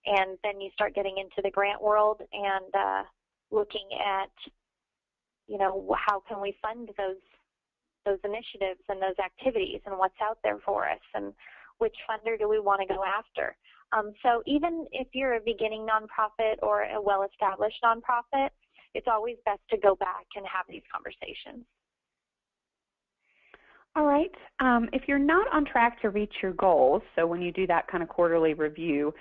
And then you start getting into the grant world and looking at, you know, how can we fund those initiatives and those activities and what's out there for us and which funder do we want to go after. So even if you're a beginning nonprofit or a well-established nonprofit, it's always best to go back and have these conversations. All right. If you're not on track to reach your goals, so when you do that kind of quarterly review,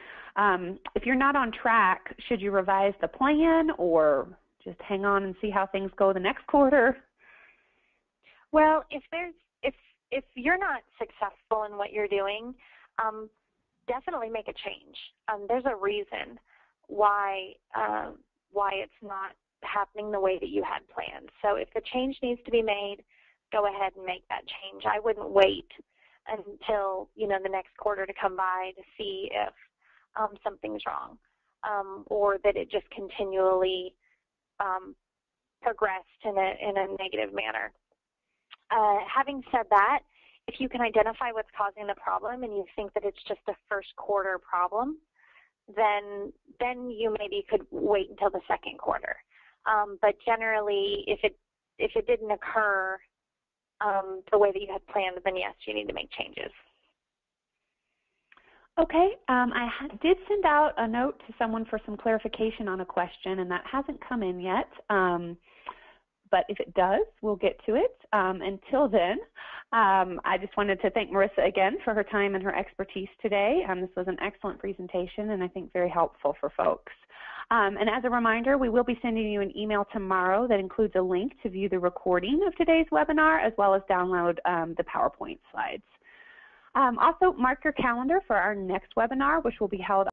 if you're not on track, should you revise the plan or just hang on and see how things go the next quarter? Well, if you're not successful in what you're doing, definitely make a change. There's a reason why it's not happening the way that you had planned. So if the change needs to be made, go ahead and make that change. I wouldn't wait until, you know, the next quarter to come by to see if something's wrong or that it just continually progressed in a negative manner. Having said that, if you can identify what's causing the problem and you think that it's just a first quarter problem, then you maybe could wait until the second quarter. But generally, if it didn't occur the way that you had planned, then yes, you need to make changes. Okay, I did send out a note to someone for some clarification on a question, and that hasn't come in yet. But if it does, we'll get to it. Until then, I just wanted to thank Marissa again for her time and her expertise today. This was an excellent presentation and I think very helpful for folks. And as a reminder, we will be sending you an email tomorrow that includes a link to view the recording of today's webinar as well as download the PowerPoint slides. Also, mark your calendar for our next webinar, which will be held